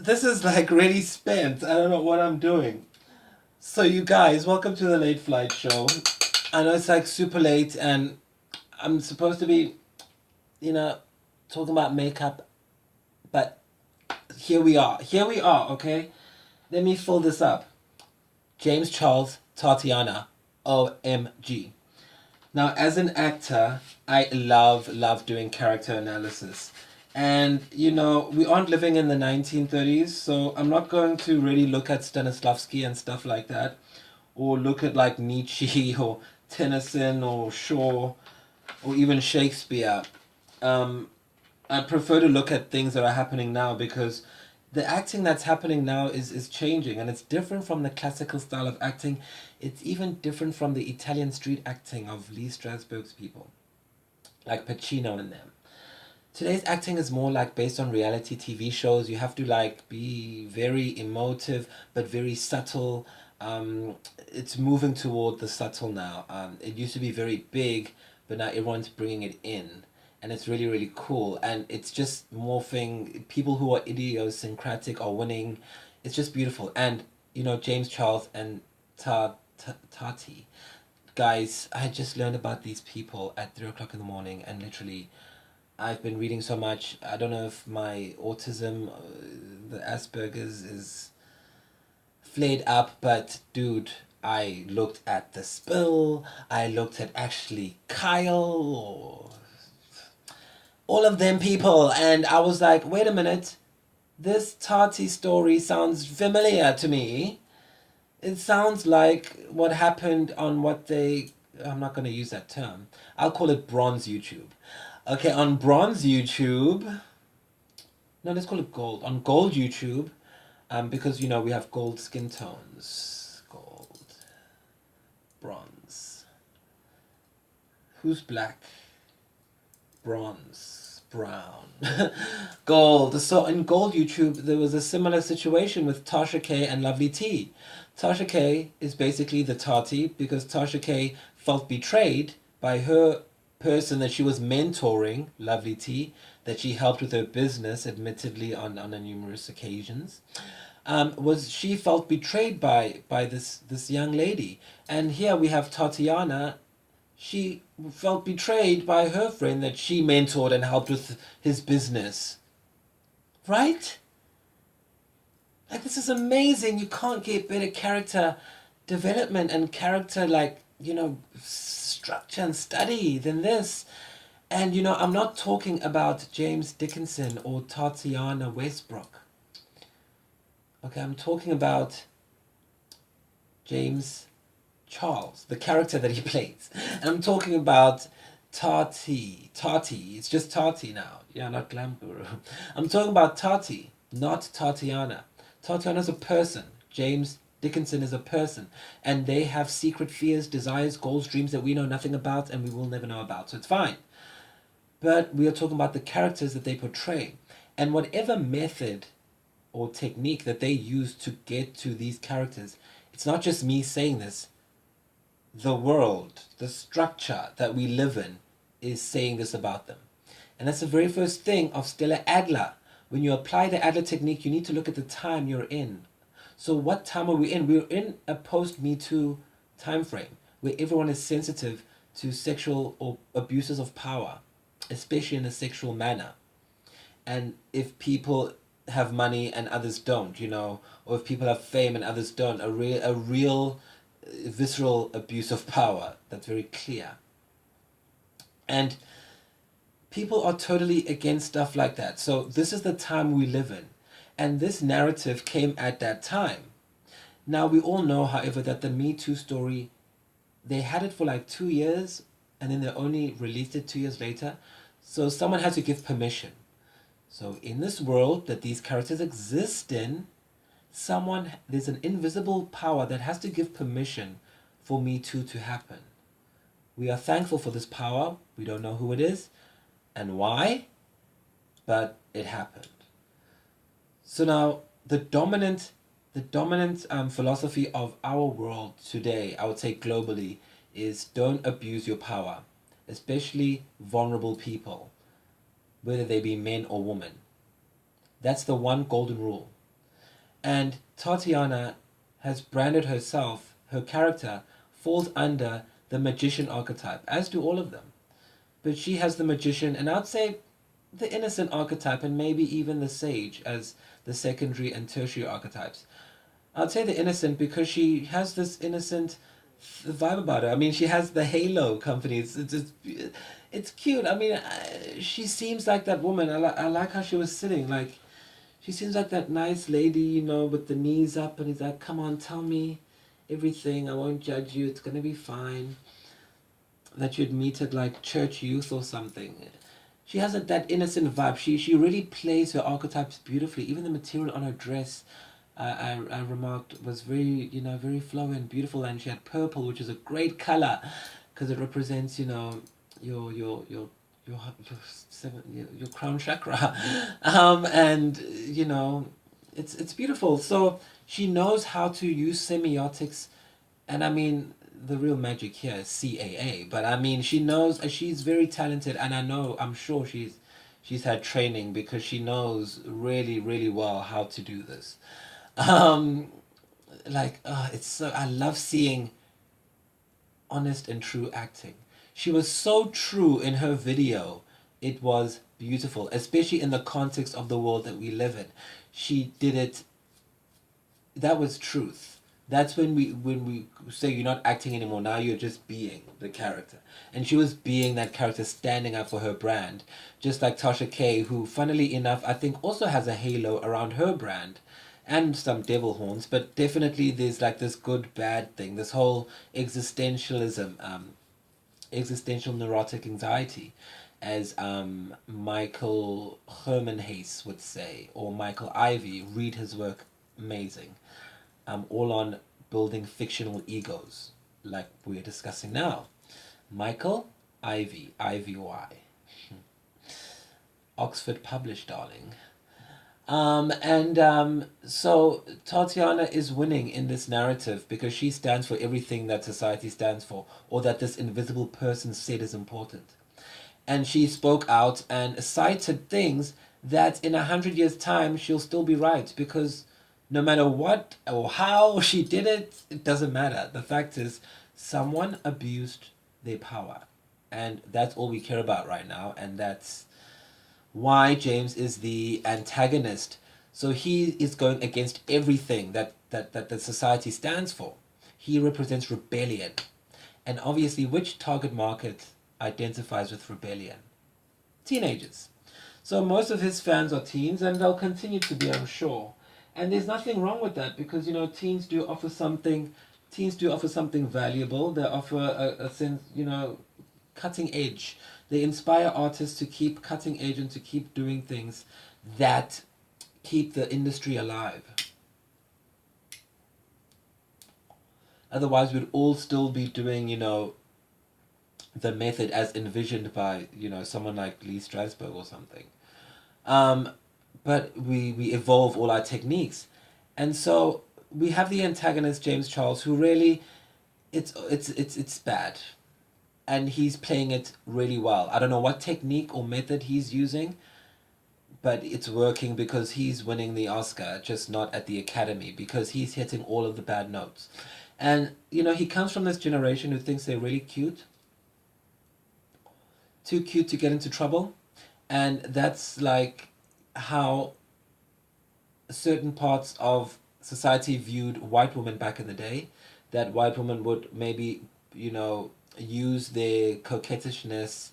This is like really spent. I don't know what I'm doing. So you guys, welcome to the Late Flight Show. I know it's like super late and I'm supposed to be, you know, talking about makeup, but here we are. Here we are, okay? Let me fill this up. James Charles Tatiana, OMG. Now, as an actor, I love doing character analysis. And, we aren't living in the 1930s, so I'm not going to really look at Stanislavski and stuff like that, or look at like Nietzsche or Tennyson or Shaw or even Shakespeare. Um, I prefer to look at things that are happening now because the acting that's happening now is changing and it's different from the classical style of acting. It's even different from the Italian street acting of Lee Strasberg's people, like Pacino and them. Today's acting is more like based on reality TV shows. You have to like be very emotive but very subtle. It's moving toward the subtle now. It used to be very big, but now everyone's bringing it in, and it's really cool. And it's just morphing. People who are idiosyncratic are winning. It's just beautiful. And James Charles and Tati, guys, I just learned about these people at 3 o'clock in the morning, and literally I've been reading so much. I don't know if my autism, the Asperger's, is flared up, but dude, I looked at the spill. I looked at actually Kyle, all of them people, and I was like, wait a minute, this Tati story sounds familiar to me. It sounds like what happened on what they. I'm not going to use that term. I'll call it bronze YouTube. Okay, on bronze YouTube. No, let's call it gold. On gold YouTube, because we have gold skin tones. Gold, bronze. Who's black? Bronze, brown, gold. So in gold YouTube, there was a similar situation with Tasha K and Lovely T. Tasha K is basically the Tati because Tasha K felt betrayed by her person that she was mentoring, Lovely T, that she helped with her business, admittedly on numerous occasions. Was she felt betrayed by this young lady, and here we have Tatiana. She felt betrayed by her friend that she mentored and helped with his business. Right? Like, this is amazing. You can't get better character development and character, like, structure and study than this. And, I'm not talking about James Dickinson or Tatiana Westbrook. Okay, I'm talking about James Charles, the character that he plays. And I'm talking about Tati. Tati. It's just Tati now. Yeah, not Glam Guru. I'm talking about Tati, not Tatiana. Tatiana's a person. James Dickinson is a person. And they have secret fears, desires, goals, dreams that we know nothing about and we will never know about. So it's fine. But we are talking about the characters that they portray. And whatever method or technique that they use to get to these characters, it's not just me saying this. The world, the structure that we live in is saying this about them. And that's the very first thing of Stella Adler. When you apply the Adler technique, you need to look at the time you're in. So what time are we in? We're in a post-Me Too time frame where everyone is sensitive to sexual or abuses of power, especially in a sexual manner. And if people have money and others don't, or if people have fame and others don't, a real visceral abuse of power that's very clear. And people are totally against stuff like that. So this is the time we live in. And this narrative came at that time. Now we all know, however, that the Me Too story, they had it for like 2 years and then they only released it 2 years later. So someone had to give permission. So in this world that these characters exist in, there's an invisible power that has to give permission for Me Too to happen. We are thankful for this power. We don't know who it is and why, but it happened. So now the dominant philosophy of our world today, I would say globally, is don't abuse your power, especially vulnerable people, whether they be men or women. That's the one golden rule. And Tatiana has branded herself, her character falls under the magician archetype, as do all of them. But she has the magician, and I'd say the innocent archetype, and maybe even the sage as the secondary and tertiary archetypes. I'd say the innocent because she has this innocent vibe about her. I mean, she has the Halo company. It's cute. I mean, she seems like that woman. I like how she was sitting. Like, she seems like that nice lady, with the knees up, and he's like, "Come on, tell me everything. I won't judge you. It's gonna be fine." That you'd meet at like church youth or something. She has that innocent vibe. She really plays her archetypes beautifully. Even the material on her dress, I remarked, was very very flowing and beautiful. And she had purple, which is a great color, because it represents your your your your crown chakra, and it's beautiful. So she knows how to use semiotics, and I mean the real magic here is CAA. But I mean she knows, she's very talented, and I'm sure she's had training because she knows really really well how to do this. Um, it's so I love seeing honest and true acting. She was so true in her video. It was beautiful, especially in the context of the world that we live in. She did it. That was truth. That's when we say you're not acting anymore. Now you're just being the character. And she was being that character, standing up for her brand. Just like Tasha K, who funnily enough I think also has a halo around her brand and some devil horns, but definitely there's like this good bad thing, this whole existentialism, existential neurotic anxiety, as Michael Herman Hayes would say, or Michael Ivey. Read his work, amazing. All on building fictional egos, like we're discussing now. Michael Ivey, Ivy. Oxford published, darling. So Tatiana is winning in this narrative because she stands for everything that society stands for, or that this invisible person said is important. And she spoke out and cited things that in 100 years' time she'll still be right, because no matter what or how she did it, it doesn't matter. The fact is, someone abused their power. And that's all we care about right now, and that's why James is the antagonist. So he is going against everything that the society stands for. He represents rebellion. And obviously, which target market identifies with rebellion? Teenagers. So most of his fans are teens, and they'll continue to be, I'm sure. And there's nothing wrong with that, because teens do offer something. Teens do offer something valuable. They offer a sense, cutting edge. They inspire artists to keep cutting edge and to keep doing things that keep the industry alive. Otherwise, we'd all still be doing, the method as envisioned by, someone like Lee Strasberg or something. But we evolve all our techniques. And so we have the antagonist, James Charles, who really, it's bad. And he's playing it really well. I don't know what technique or method he's using, but it's working because he's winning the Oscar, just not at the Academy, because he's hitting all of the bad notes. And, he comes from this generation who thinks they're really cute. Too cute to get into trouble. And that's like how certain parts of society viewed white women back in the day. That white women would maybe, use their coquettishness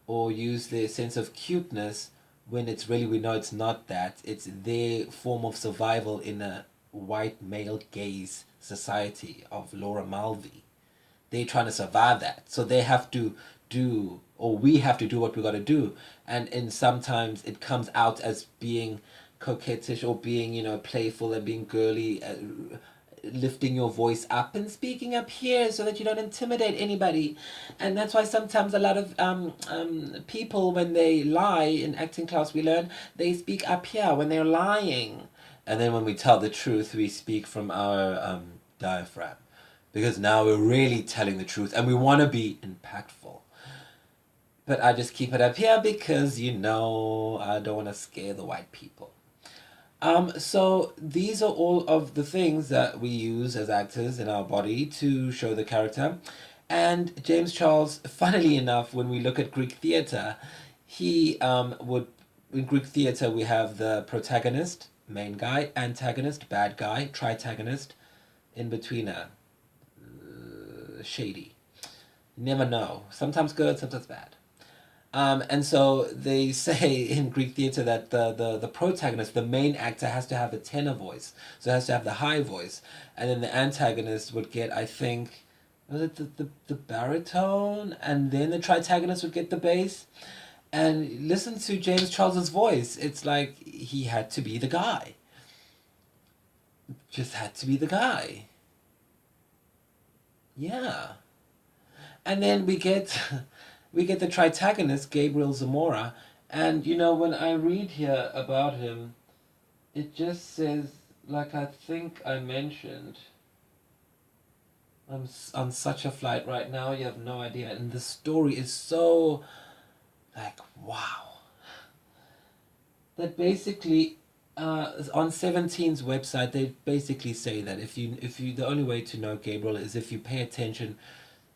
or use their sense of cuteness, when it's really, we know it's not that. It's their form of survival in a white male gaze society of Laura Mulvey. They're trying to survive that. So they have to do, or we have to do what we got to do. And sometimes it comes out as being coquettish or being, playful and being girly, lifting your voice up and speaking up here so that you don't intimidate anybody. And that's why sometimes a lot of people, when they lie in acting class, we learn they speak up here when they're lying. And then when we tell the truth, we speak from our diaphragm. Because now we're really telling the truth and we want to be impactful. But I just keep it up here because, I don't want to scare the white people. So these are all of the things that we use as actors in our body to show the character. And James Charles, funnily enough, when we look at Greek theatre, he would, in Greek theatre, we have the protagonist, main guy, antagonist, bad guy, tritagonist, in betweener, shady. You never know. Sometimes good, sometimes bad. And so they say in Greek theatre that the protagonist, the main actor, has to have a tenor voice. So it has to have the high voice. And then the antagonist would get, I think, was it the baritone? And then the tritagonist would get the bass. And listen to James Charles's voice. It's like he had to be the guy. Just had to be the guy. Yeah. And then we get we get the tritagonist, Gabriel Zamora, and when I read here about him, it just says, like I think I mentioned, I'm on such a flight right now, you have no idea, and the story is so, like, wow. That basically, on 17's website, they basically say that if you the only way to know Gabriel is if you pay attention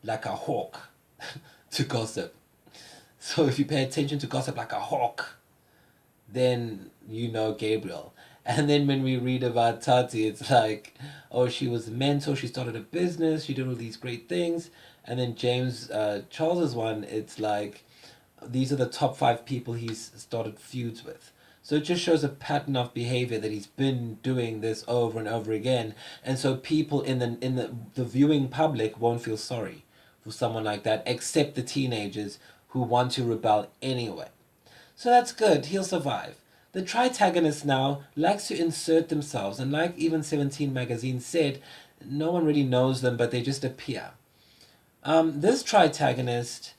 like a hawk to gossip. So if you pay attention to gossip like a hawk, then you know Gabriel. And then when we read about Tati, it's like, oh, she was a mentor, she started a business, she did all these great things. And then James Charles's one, it's like, these are the top 5 people he's started feuds with. So it just shows a pattern of behavior that he's been doing this over and over again. And so people in the viewing public won't feel sorry for someone like that, except the teenagers who want to rebel anyway. So that's good, he'll survive. The tritagonist now likes to insert themselves, and like even 17 magazine said, no one really knows them, but they just appear. This tritagonist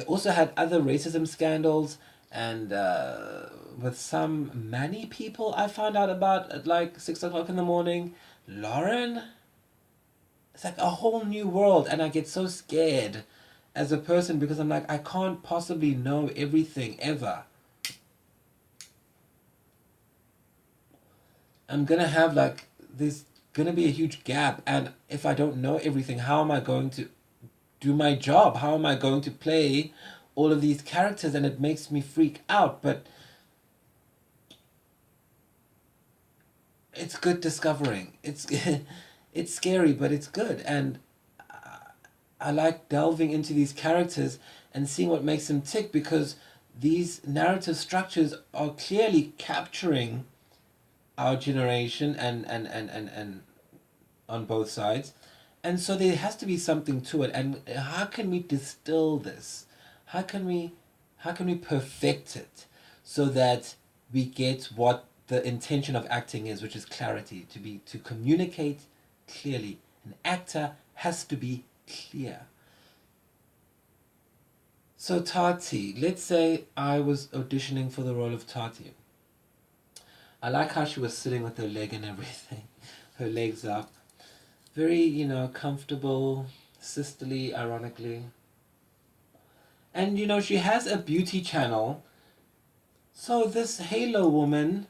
also had other racism scandals, and with some Manny people I found out about at like 6 o'clock in the morning. Lauren? It's like a whole new world, and I get so scared as a person because I'm like, I can't possibly know everything ever. I'm gonna have like, there's gonna be a huge gap, and if I don't know everything, how am I going to do my job? How am I going to play all of these characters? And it makes me freak out, but it's good discovering. It's it's scary, but it's good, and I like delving into these characters and seeing what makes them tick, because these narrative structures are clearly capturing our generation and on both sides. And so there has to be something to it. And how can we distill this? How can we perfect it so that we get what the intention of acting is, which is clarity, to communicate clearly. An actor has to be clear. So Tati, let's say I was auditioning for the role of Tati. I like how she was sitting with her leg and everything, her legs up. Very, comfortable, sisterly, ironically. And, she has a beauty channel. So this Halo woman,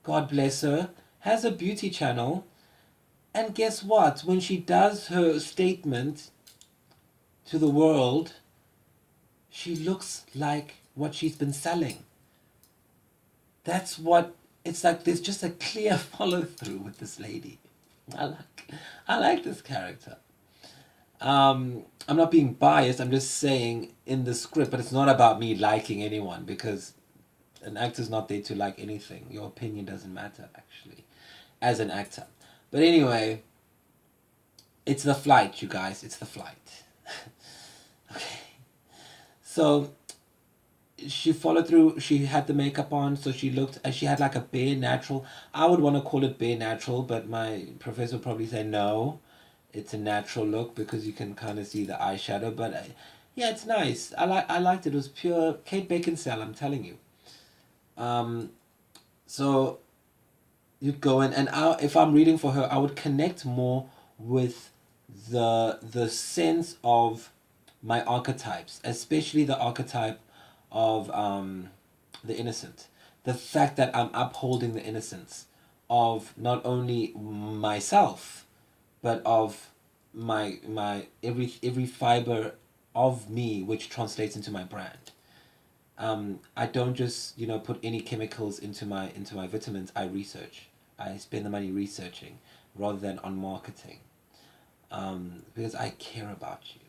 God bless her, has a beauty channel. And guess what? When she does her statement to the world, she looks like what she's been selling. That's what, it's like there's just a clear follow through with this lady. I like this character. I'm not being biased, I'm just saying in the script, but it's not about me liking anyone, because an actor's not there to like anything. Your opinion doesn't matter, actually, as an actor. But anyway, it's the flight, you guys. It's the flight. Okay. So she followed through. She had the makeup on, so she looked, and she had like a bare natural. I would want to call it bare natural, but my professor would probably say no, it's a natural look, because you can kind of see the eyeshadow. But yeah, it's nice. I liked it. It was pure Kate Beckinsale, I'm telling you. So you'd go in, and if I'm reading for her, I would connect more with the sense of my archetypes, especially the archetype of the innocent, the fact that I'm upholding the innocence of not only myself, but of my every fiber of me, which translates into my brand. I don't just put any chemicals into my vitamins. I research. I spend the money researching rather than on marketing, because I care about you.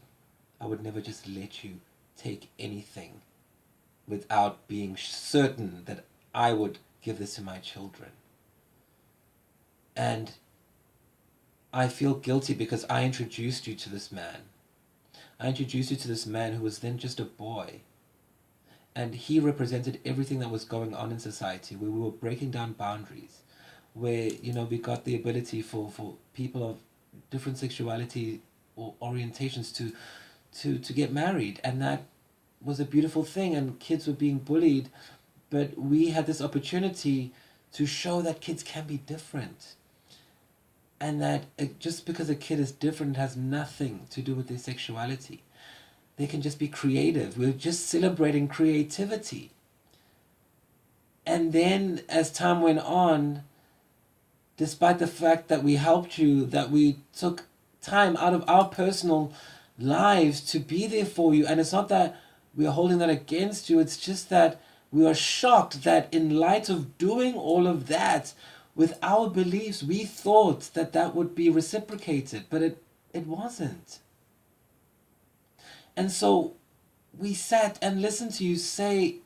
I would never just let you take anything without being certain that I would give this to my children. And I feel guilty because I introduced you to this man. I introduced you to this man who was then just a boy. And he represented everything that was going on in society, where we were breaking down boundaries, where, we got the ability for people of different sexuality or orientations to get married. And that was a beautiful thing, and kids were being bullied, but we had this opportunity to show that kids can be different. And that just because a kid is different has nothing to do with their sexuality. They can just be creative. We're just celebrating creativity. And then as time went on, despite the fact that we helped you, that we took time out of our personal lives to be there for you, and it's not that we are holding that against you, it's just that we are shocked that in light of doing all of that with our beliefs, we thought that that would be reciprocated, but it wasn't. And so we sat and listened to you say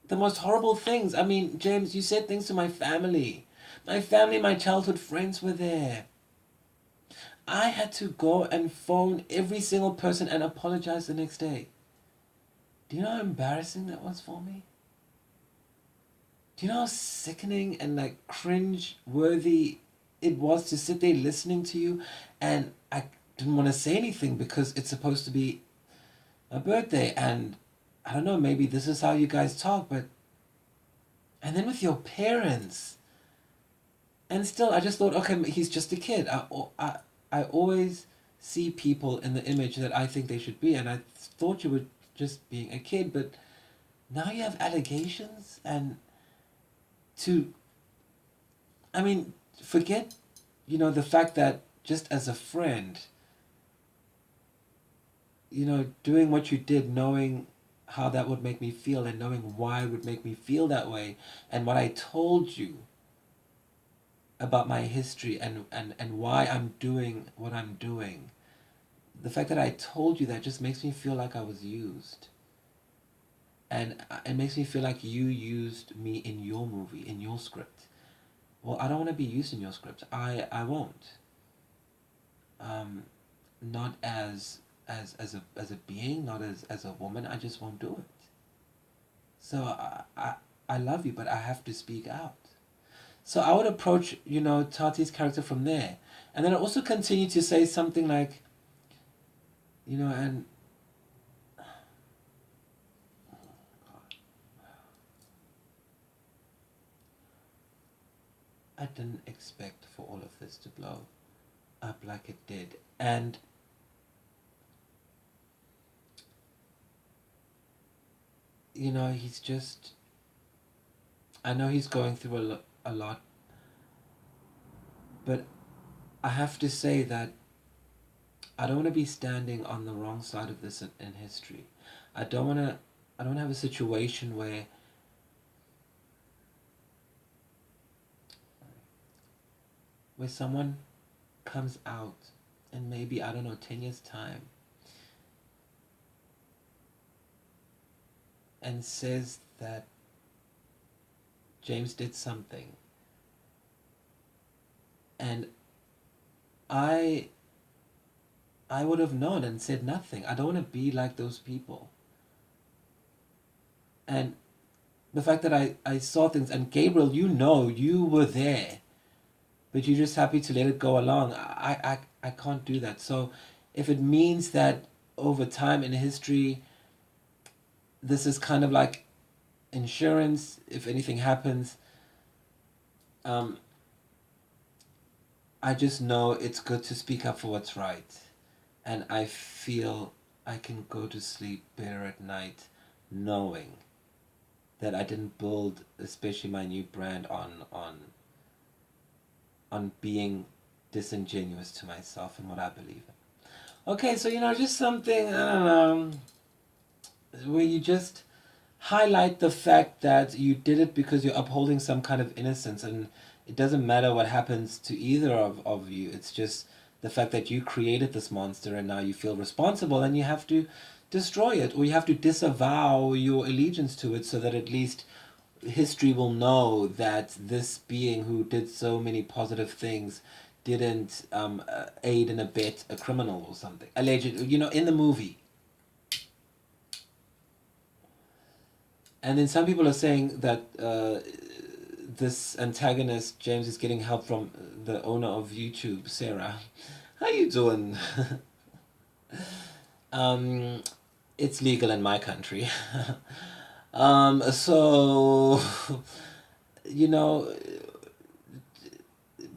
the most horrible things. I mean, James, you said things to my family. My family, my childhood friends were there. I had to go and phone every single person and apologize the next day. Do you know how embarrassing that was for me? Do you know how sickening and like cringe-worthy it was to sit there listening to you? And I didn't want to say anything because it's supposed to be my birthday, and I don't know, maybe this is how you guys talk, but... And then with your parents. And still, I just thought, okay, he's just a kid. I always see people in the image that I think they should be, and I thought you were just being a kid, but now you have allegations, and I mean, forget, the fact that just as a friend, doing what you did, knowing how that would make me feel and knowing why it would make me feel that way, and what I told you about my history and why I'm doing what I'm doing. The fact that I told you that just makes me feel like I was used. And it makes me feel like you used me in your movie, in your script. Well, I don't want to be used in your script. I won't. Not as a being, not as a woman. I just won't do it. So I love you, but I have to speak out. So I would approach, Tati's character from there. And then I also continue to say something like, and... I didn't expect for all of this to blow up like it did. And he's just... I know he's going through a lot, but I have to say that I don't want to be standing on the wrong side of this in history. I don't want to have a situation where someone comes out in maybe, I don't know, 10 years' time and says that James did something, and I would have known and said nothing. I don't want to be like those people. And the fact that I saw things, and Gabriel, you were there, but you're just happy to let it go along. I can't do that. So if it means that over time in history, this is kind of like insurance, if anything happens, I just know it's good to speak up for what's right. And I feel I can go to sleep better at night knowing that I didn't build, especially my new brand, on being disingenuous to myself and what I believe in. Okay, so just something, I don't know, where you just highlight the fact that you did it because you're upholding some kind of innocence, and it doesn't matter what happens to either of you. It's just the fact that you created this monster and now you feel responsible and you have to destroy it, or you have to disavow your allegiance to it, so that at least history will know that this being who did so many positive things didn't aid and abet a criminal or something. Alleged, in the movie. And then some people are saying that this antagonist, James, is getting help from the owner of YouTube, Sarah. How you doing? It's legal in my country. So, you know,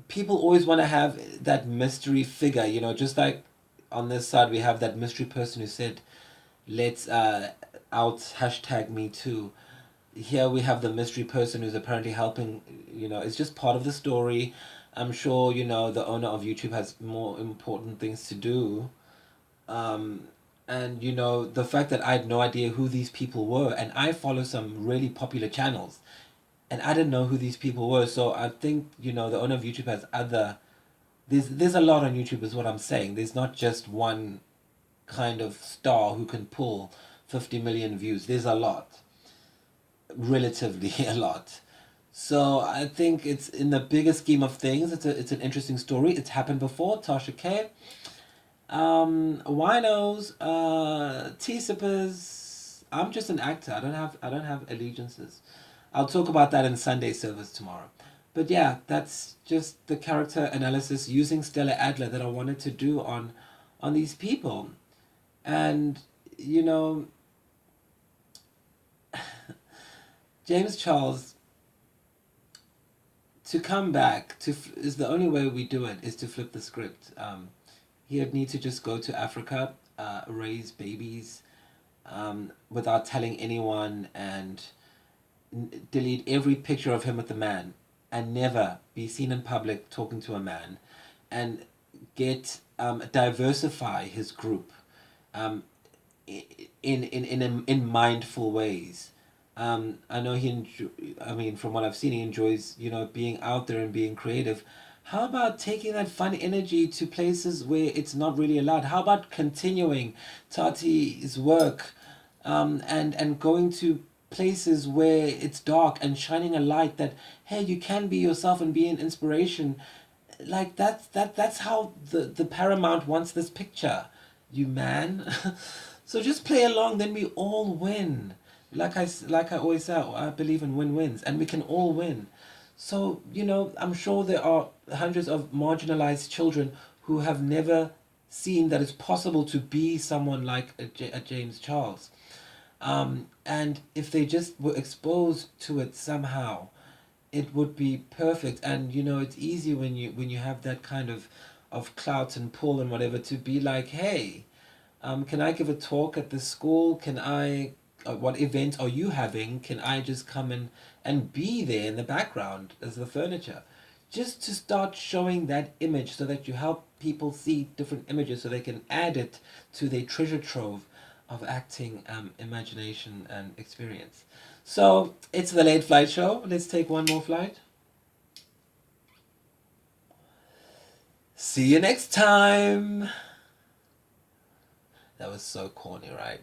people always want to have that mystery figure, just like on this side we have that mystery person who said, let's out hashtag me too. Here we have the mystery person who's apparently helping, it's just part of the story. I'm sure, the owner of YouTube has more important things to do. And, the fact that I had no idea who these people were, and I follow some really popular channels, and I didn't know who these people were. So I think, the owner of YouTube has other. There's a lot on YouTube, is what I'm saying. There's not just one kind of star who can pull 50 million views. There's a lot. Relatively a lot. So I think it's, in the bigger scheme of things, it's an interesting story. It's happened before. Tasha K. Winos, T-sippers. I'm just an actor. I don't have allegiances. I'll talk about that in Sunday service tomorrow. But yeah, that's just the character analysis using Stella Adler that I wanted to do on these people. And James Charles, to come back is the only way we do it, is to flip the script. He would need to just go to Africa, raise babies, without telling anyone, and delete every picture of him with a man, and never be seen in public talking to a man, and diversify his group, in mindful ways. I know from what I've seen, he enjoys, being out there and being creative. How about taking that fun energy to places where it's not really allowed? How about continuing Tati's work, and going to places where it's dark and shining a light that, hey, you can be yourself and be an inspiration. Like that's how the Paramount wants this picture, you man. So just play along, then we all win. Like I always say, I believe in win-wins, and we can all win. So, I'm sure there are hundreds of marginalized children who have never seen that it's possible to be someone like a James Charles. And if they just were exposed to it somehow, it would be perfect. And it's easy when you have that kind of clout and pull and whatever, to be like, hey, can I give a talk at this school? Can I, what event are you having? Can I just come and be there in the background as the furniture? Just to start showing that image, so that you help people see different images, so they can add it to their treasure trove of acting, imagination, and experience. So it's the Late Flight Show. Let's take one more flight. See you next time. That was so corny, right?